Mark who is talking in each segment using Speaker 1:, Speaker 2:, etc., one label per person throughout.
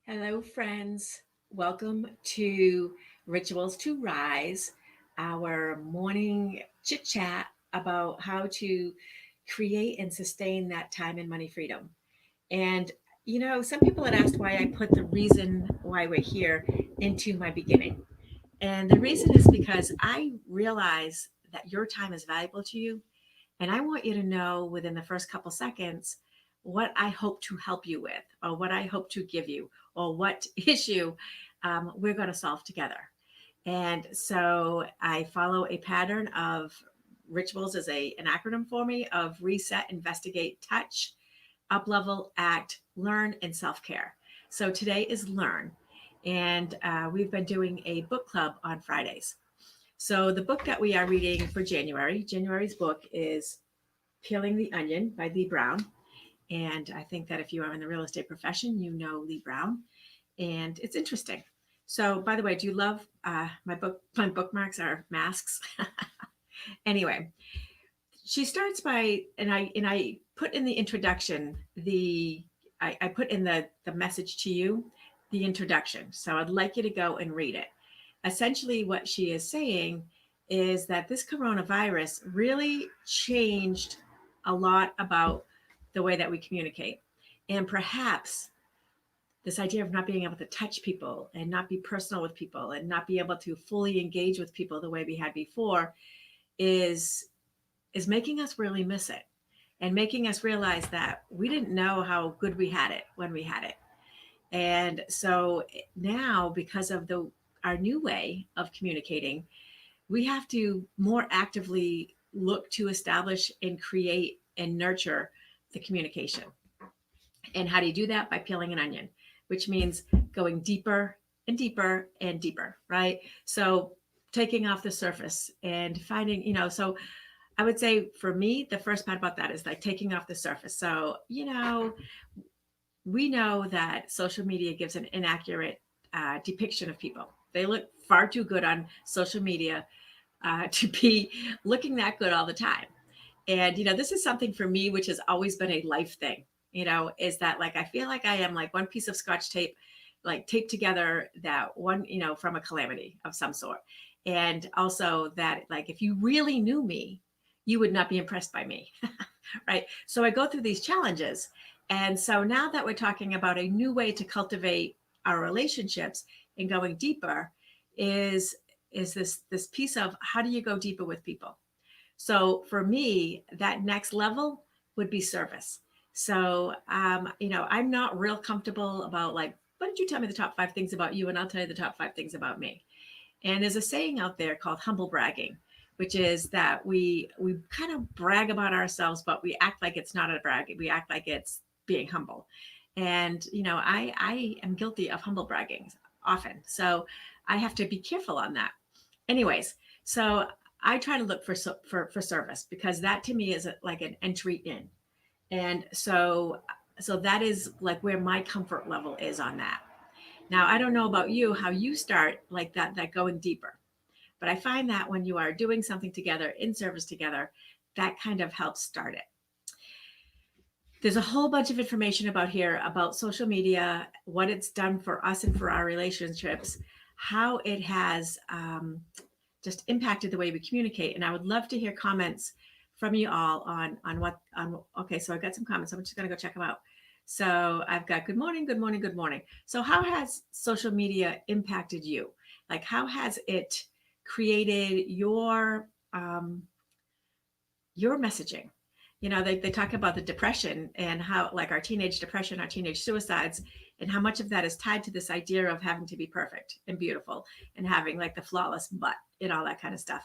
Speaker 1: Hello, friends. Welcome to Rituals to Rise, our morning chit chat about how to create and sustain that time and money freedom. And, some people had asked why I put the reason why we're here into my beginning. And the reason is because I realize that your time is valuable to you. And I want you to know within the first couple seconds what I hope to help you with, or what I hope to give you, or what issue we're going to solve together. And so I follow a pattern of rituals as an acronym for me of reset, investigate, touch, up level, act, learn, and self care. So today is learn. And we've been doing a book club on Fridays. So the book that we are reading for January's book is Peeling the Onion by Leigh Brown. And I think that if you are in the real estate profession, you know Leigh Brown. And it's interesting. So, by the way, do you love my book? My bookmarks are masks. Anyway, she starts by, and I put in the introduction I put in the message to you, the introduction. So I'd like you to go and read it. Essentially, what she is saying is that this coronavirus really changed a lot about the way that we communicate. And perhaps this idea of not being able to touch people and not be personal with people and not be able to fully engage with people the way we had before is is making us really miss it and making us realize that we didn't know how good we had it when we had it. And so now, because of the our new way of communicating, we have to more actively look to establish and create and nurture the communication. And how do you do that? By peeling an onion, which means going deeper and deeper and deeper, right? So taking off the surface and finding, so I would say for me, the first part about that is like taking off the surface. So, we know that social media gives an inaccurate depiction of people. They look far too good on social media to be looking that good all the time. And, this is something for me, which has always been a life thing, is that like I feel like I am like one piece of scotch tape, like taped together that one, from a calamity of some sort. And also that, like, if you really knew me, you would not be impressed by me. Right. So I go through these challenges. And so now that we're talking about a new way to cultivate our relationships and going deeper is this piece of how do you go deeper with people? So for me, that next level would be service. So, I'm not real comfortable about like, why don't you tell me the top five things about you and I'll tell you the top five things about me. And there's a saying out there called humble bragging, which is that we kind of brag about ourselves, but we act like it's not a brag. We act like it's being humble. And I am guilty of humble bragging often. So I have to be careful on that. Anyways, so I try to look for service because that to me is like an entry in. And so that is like where my comfort level is on that. Now, I don't know about you, how you start like that going deeper. But I find that when you are doing something together, in service together, that kind of helps start it. There's a whole bunch of information about here about social media, what it's done for us and for our relationships, how it has just impacted the way we communicate. And I would love to hear comments from you all on what on. Okay, so I've got some comments. I'm just going to go check them out. So I've got good morning, good morning, good morning. So how has social media impacted you? Like how has it created your messaging? They talk about the depression and how like our teenage depression, our teenage suicides, and how much of that is tied to this idea of having to be perfect and beautiful and having like the flawless butt and all that kind of stuff.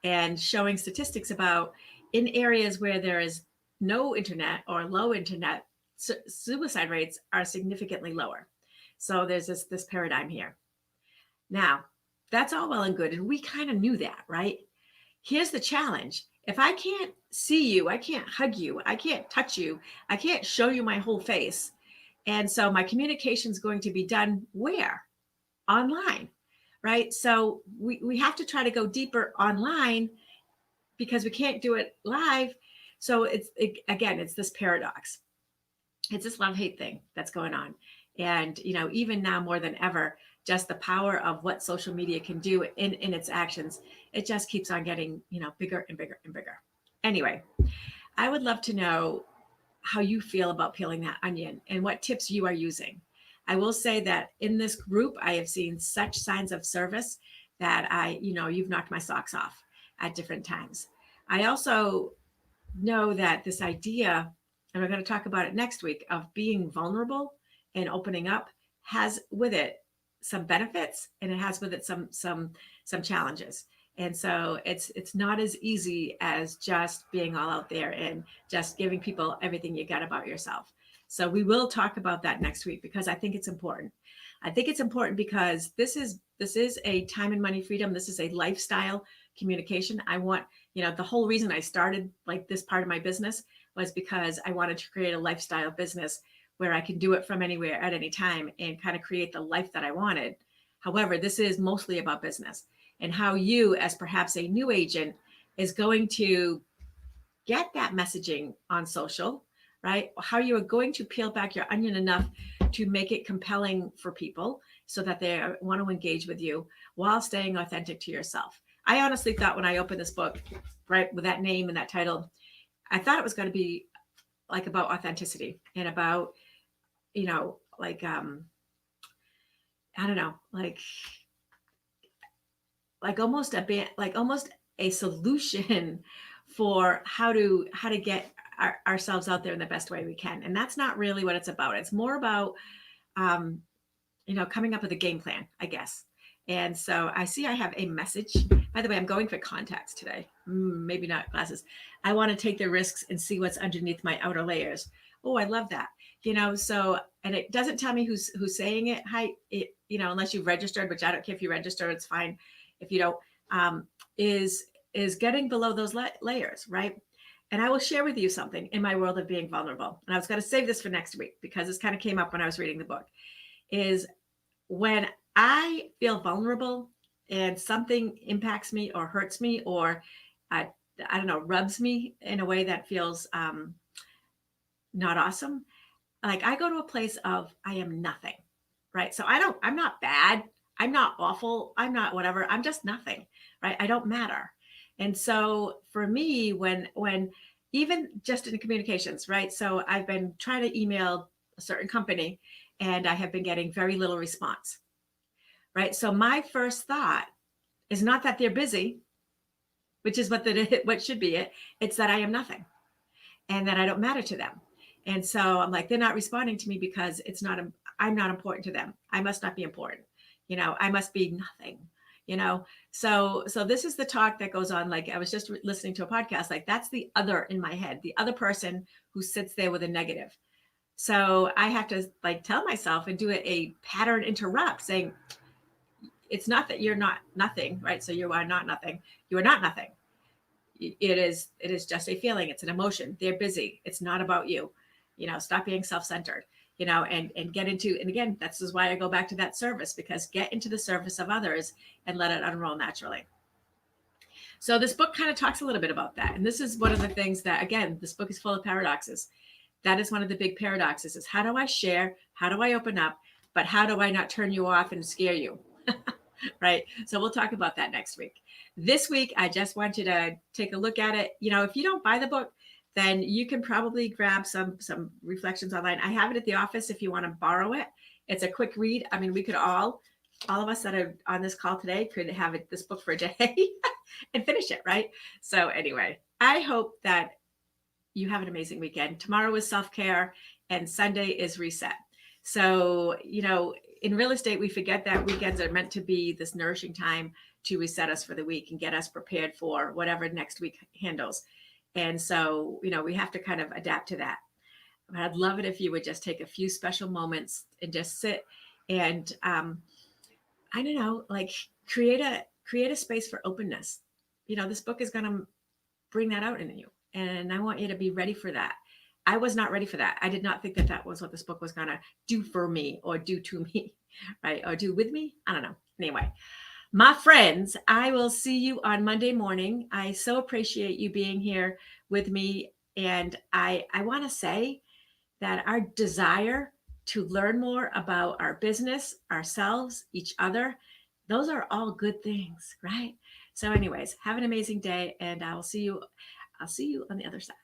Speaker 1: And showing statistics about in areas where there is no internet or low internet, suicide rates are significantly lower. So there's this paradigm here. Now, that's all well and good. And we kind of knew that, right? Here's the challenge. If I can't see you, I can't hug you, I can't touch you, I can't show you my whole face. And so my communication is going to be done where? Online, right? So we have to try to go deeper online because we can't do it live. So again, it's this paradox. It's this love hate thing that's going on. And, even now more than ever, just the power of what social media can do in its actions, it just keeps on getting, bigger and bigger and bigger. Anyway, I would love to know how you feel about peeling that onion and what tips you are using. I will say that in this group, I have seen such signs of service that you've knocked my socks off at different times. I also know that this idea, and we're going to talk about it next week, of being vulnerable and opening up has with it some benefits, and it has with it some challenges. And so it's not as easy as just being all out there and just giving people everything you got about yourself. So we will talk about that next week because I think it's important. I think it's important because this is a time and money freedom. This is a lifestyle communication. I want, the whole reason I started like this part of my business was because I wanted to create a lifestyle business where I can do it from anywhere at any time and kind of create the life that I wanted. However, this is mostly about business and how you, as perhaps a new agent, is going to get that messaging on social, right? How you are going to peel back your onion enough to make it compelling for people so that they want to engage with you while staying authentic to yourself. I honestly thought when I opened this book, right, with that name and that title, I thought it was going to be like about authenticity and about, like, I don't know, like almost a solution for how to get ourselves out there in the best way we can. And that's not really what it's about. It's more about um, coming up with a game plan, I guess. And so I see I have a message. By the way, I'm going for contacts today. Maybe not glasses. I want to take the risks and see what's underneath my outer layers. Oh, I love that. So, and it doesn't tell me who's saying it. Hi, unless you've registered, which I don't care if you register, it's fine. If you don't, um, is getting below those layers, right? And I will share with you something in my world of being vulnerable. And I was going to save this for next week because this kind of came up when I was reading the book. Is when I feel vulnerable and something impacts me or hurts me or I don't know, rubs me in a way that feels not awesome. Like I go to a place of I am nothing, right? So I'm not bad. I'm not awful. I'm not whatever. I'm just nothing, right? I don't matter. And so for me, when even just in communications, right? So I've been trying to email a certain company and I have been getting very little response, right? So my first thought is not that they're busy, which is what should be it. It's that I am nothing and that I don't matter to them. And so I'm like, they're not responding to me because I'm not important to them. I must not be important. I must be nothing, so this is the talk that goes on. Like I was just listening to a podcast, like that's the other in my head, the other person who sits there with a negative. So I have to like tell myself and do a pattern interrupt saying, it's not that you're not nothing, right? So you are not nothing. You are not nothing. It is just a feeling. It's an emotion. They're busy. It's not about you. Stop being self-centered, and get into, and again, that's is why I go back to that service, because get into the service of others and let it unroll naturally. So this book kind of talks a little bit about that. And this is one of the things that, again, this book is full of paradoxes. That is one of the big paradoxes is how do I share? How do I open up? But how do I not turn you off and scare you? Right. So we'll talk about that next week. This week, I just want you to take a look at it. If you don't buy the book, then you can probably grab some reflections online. I have it at the office if you want to borrow it. It's a quick read. I mean, we could all of us that are on this call today could have this book for a day and finish it, right? So anyway, I hope that you have an amazing weekend. Tomorrow is self-care and Sunday is reset. So, in real estate, we forget that weekends are meant to be this nourishing time to reset us for the week and get us prepared for whatever next week handles. And so, we have to kind of adapt to that. But I'd love it if you would just take a few special moments and just sit and, I don't know, like create a space for openness. This book is going to bring that out in you. And I want you to be ready for that. I was not ready for that. I did not think that was what this book was going to do for me or do to me, right? Or do with me. I don't know. Anyway, my friends, I will see you on Monday morning. I so appreciate you being here with me. And I want to say that our desire to learn more about our business, ourselves, each other. Those are all good things, right? So, anyways, have an amazing day, and I'll see you on the other side.